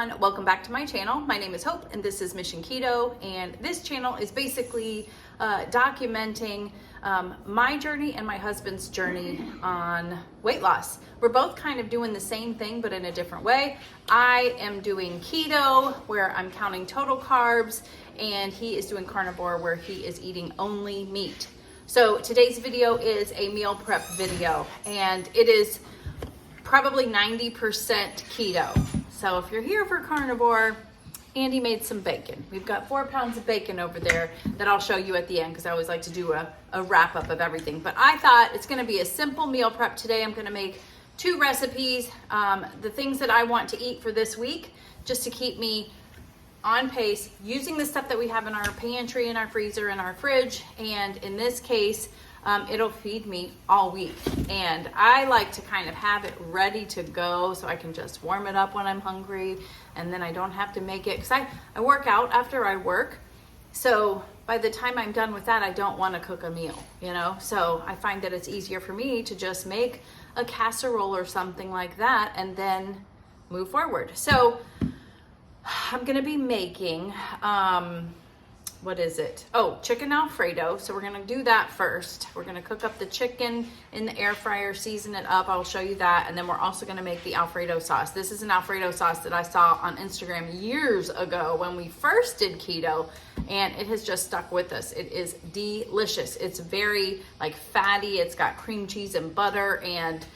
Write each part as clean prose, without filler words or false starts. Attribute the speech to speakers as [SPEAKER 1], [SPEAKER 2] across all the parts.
[SPEAKER 1] everyone, welcome back to my channel. My name is Hope and this is Mission Keto, and this channel is basically documenting my journey and my husband's journey on weight loss. We're both kind of doing the same thing but in a different way. I am doing keto where I'm counting total carbs, and he is doing carnivore where he is eating only meat. So today's video is a meal prep video, and it is probably 90% keto. So if you're here for carnivore, Andy made some bacon. We've got 4 pounds of bacon over there that I'll show you at the end because I always like to do a wrap up of everything. But I thought it's gonna be a simple meal prep today. I'm gonna make 2 recipes, the things that I want to eat for this week, just to keep me on pace, using the stuff that we have in our pantry, in our freezer, in our fridge. And in this case, it'll feed me all week. And I like to kind of have it ready to go so I can just warm it up when I'm hungry, and then I don't have to make it, because I work out after I work. So by the time I'm done with that, I don't want to cook a meal, you know? So I find that it's easier for me to just make a casserole or something like that and then move forward. So I'm gonna be making, what is it? Oh, chicken Alfredo. So we're gonna do that first. We're gonna cook up the chicken in the air fryer, season it up. I'll show you that. And then we're also gonna make the Alfredo sauce. This is an Alfredo sauce that I saw on Instagram years ago when we first did keto, and it has just stuck with us. It is delicious. It's very like fatty. It's got cream cheese and butter and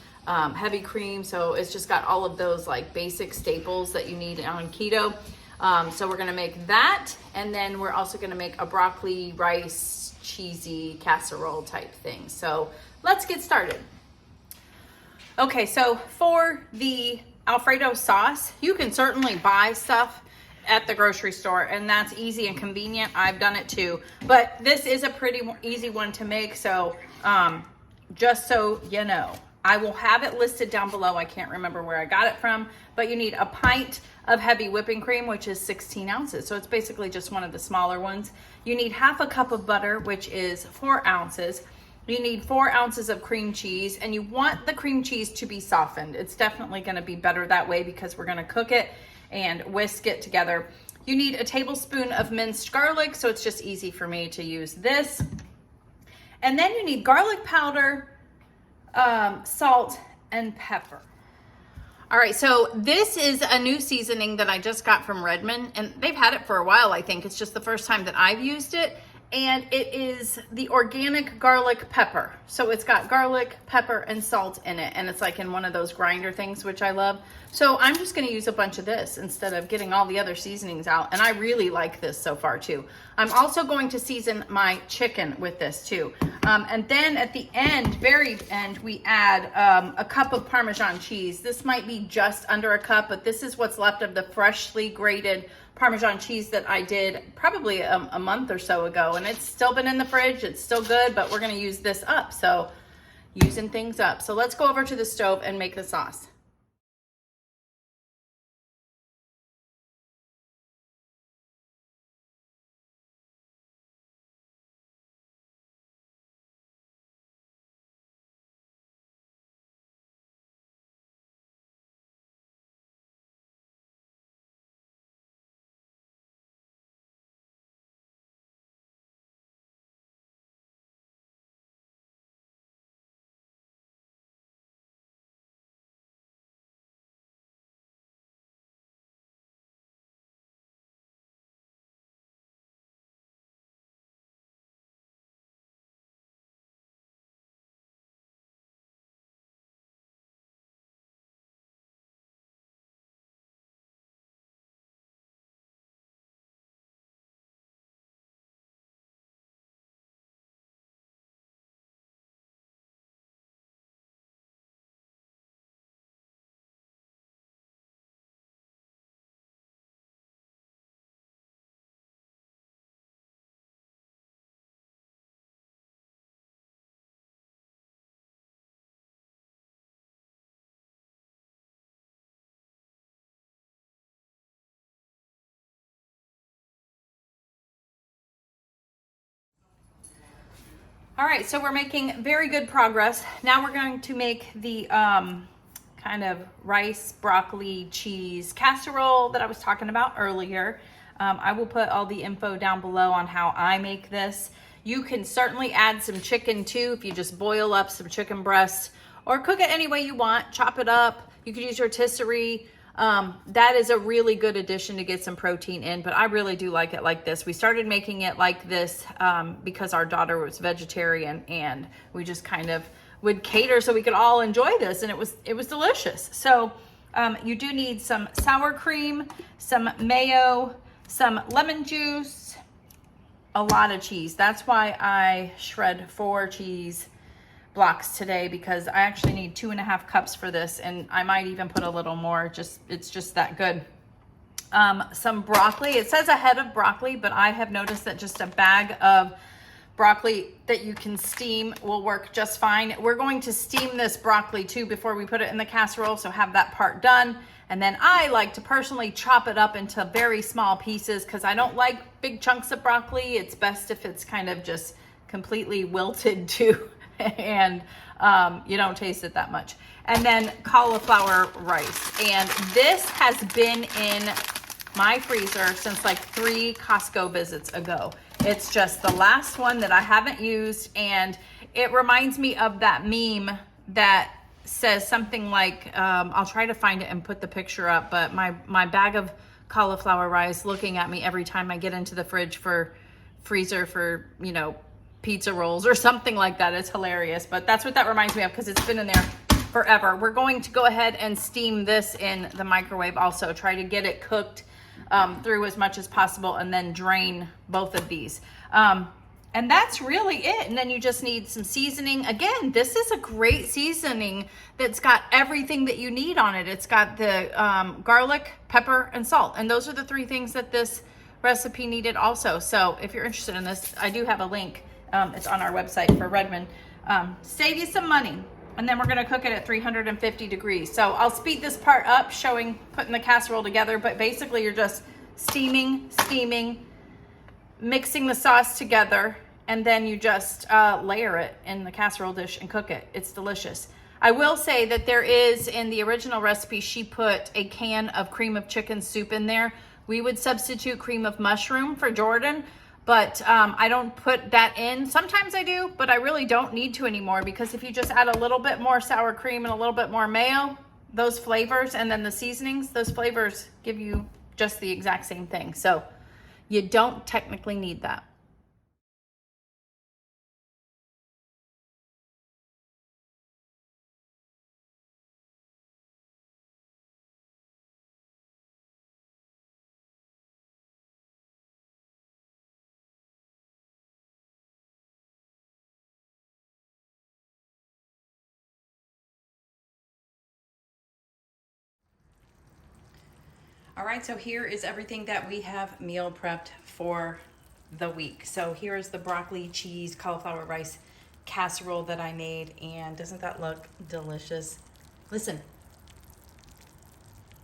[SPEAKER 1] heavy cream. So it's just got all of those like basic staples that you need on keto. So we're gonna make that, and then we're also gonna make a broccoli, rice, cheesy casserole type thing. So let's get started. Okay, so for the Alfredo sauce, you can certainly buy stuff at the grocery store, and that's easy and convenient. I've done it too, but this is a pretty easy one to make. So just so you know, I will have it listed down below. I can't remember where I got it from, but you need a pint of heavy whipping cream, which is 16 ounces. So it's basically just one of the smaller ones. You need half a cup of butter, which is 4 ounces. You need 4 ounces of cream cheese, and you want the cream cheese to be softened. It's definitely gonna be better that way because we're gonna cook it and whisk it together. You need a tablespoon of minced garlic, so it's just easy for me to use this. And then you need garlic powder, salt, and pepper. All right, so this is a new seasoning that I just got from Redmond, and they've had it for a while, I think. It's just the first time that I've used it, and it is the organic garlic pepper. So it's got garlic, pepper, and salt in it, and it's like in one of those grinder things, which I love. So I'm just gonna use a bunch of this instead of getting all the other seasonings out, and I really like this so far too. I'm also going to season my chicken with this too. And then at the end, very end, we add a cup of Parmesan cheese. This might be just under a cup, but this is what's left of the freshly grated Parmesan cheese that I did probably a month or so ago, and it's still been in the fridge. It's still good, but we're gonna use this up. So using things up. So let's go over to the stove and make the sauce. All right, so we're making very good progress. Now we're going to make the kind kind of rice, broccoli, cheese casserole that I was talking about earlier. I will put all the info down below on how I make this. You can certainly add some chicken too if you just boil up some chicken breast, or cook it any way you want, chop it up. You could use rotisserie. That is a really good addition to get some protein in, but I really do like it like this. We started making it like this because our daughter was vegetarian, and we just kind of would cater so we could all enjoy this, and it was delicious. So you do need some sour cream, some mayo, some lemon juice, a lot of cheese. That's why I shred 4 cheese blocks today, because I actually need 2.5 cups for this, and I might even put a little more. It's just that good. Some broccoli. It says a head of broccoli, but I have noticed that just a bag of broccoli that you can steam will work just fine. We're going to steam this broccoli too before we put it in the casserole, so have that part done. And then I like to personally chop it up into very small pieces because I don't like big chunks of broccoli. It's best if it's kind of just completely wilted too, and you don't taste it that much. And then cauliflower rice. And this has been in my freezer since like 3 Costco visits ago. It's just the last one that I haven't used, and it reminds me of that meme that says something like, I'll try to find it and put the picture up, but my bag of cauliflower rice looking at me every time I get into the freezer for, you know, pizza rolls or something like that. It's hilarious, but that's what that reminds me of because it's been in there forever. We're going to go ahead and steam this in the microwave also. Try to get it cooked through as much as possible, and then drain both of these. And that's really it. And then you just need some seasoning. Again, this is a great seasoning that's got everything that you need on it. It's got the garlic, pepper, and salt. And those are the 3 things that this recipe needed also. So if you're interested in this, I do have a link. It's on our website for Redmond. Save you some money. And then we're gonna cook it at 350 degrees. So I'll speed this part up, showing putting the casserole together, but basically you're just steaming, mixing the sauce together, and then you just layer it in the casserole dish and cook it. It's delicious. I will say that there is, in the original recipe, she put a can of cream of chicken soup in there. We would substitute cream of mushroom for Jordan, but I don't put that in. Sometimes I do, but I really don't need to anymore, because if you just add a little bit more sour cream and a little bit more mayo, those flavors, and then the seasonings, those flavors give you just the exact same thing. So you don't technically need that. All right, so here is everything that we have meal prepped for the week. So here is the broccoli, cheese, cauliflower rice casserole that I made, and doesn't that look delicious? Listen.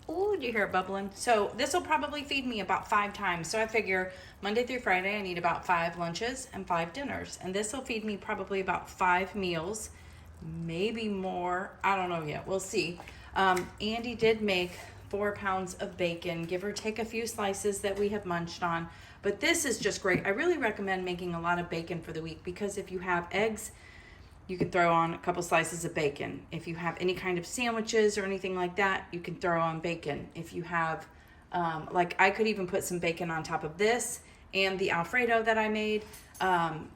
[SPEAKER 1] Oh, do you hear it bubbling? So this will probably feed me about 5 times. So I figure Monday through Friday, I need about 5 lunches and 5 dinners. And this will feed me probably about 5 meals, maybe more. I don't know yet. We'll see. Andy did make 4 pounds of bacon, give or take a few slices that we have munched on. But this is just great. I really recommend making a lot of bacon for the week, because if you have eggs, you can throw on a couple slices of bacon. If you have any kind of sandwiches or anything like that, you can throw on bacon. If you have, like I could even put some bacon on top of this and the Alfredo that I made,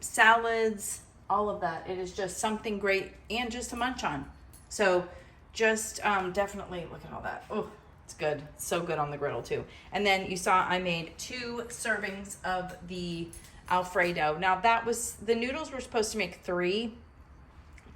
[SPEAKER 1] salads, all of that. It is just something great and just to munch on. So just definitely look at all that. Oh, it's good. It's so good on the griddle too. And then you saw I made 2 servings of the Alfredo. Now that was, the noodles were supposed to make 3,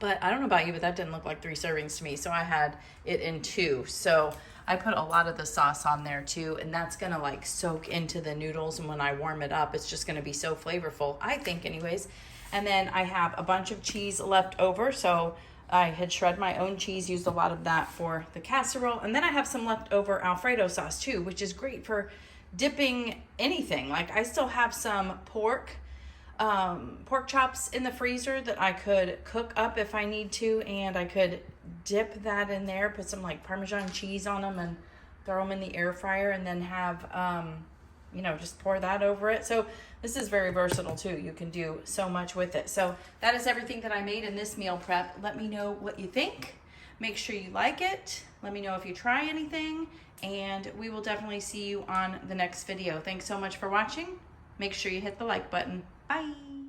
[SPEAKER 1] but I don't know about you, but that didn't look like 3 servings to me. So I had it in 2. So I put a lot of the sauce on there too, and that's gonna like soak into the noodles. And when I warm it up, it's just gonna be so flavorful, I think anyways. And then I have a bunch of cheese left over. So I had shredded my own cheese, used a lot of that for the casserole. And then I have some leftover Alfredo sauce too, which is great for dipping anything. Like I still have some pork pork chops in the freezer that I could cook up if I need to, and I could dip that in there, put some like Parmesan cheese on them and throw them in the air fryer, and then have, you know, just pour that over it. So this is very versatile too. You can do so much with it. So that is everything that I made in this meal prep. Let me know what you think. Make sure you like it. Let me know if you try anything, and we will definitely see you on the next video. Thanks so much for watching. Make sure you hit the like button. Bye.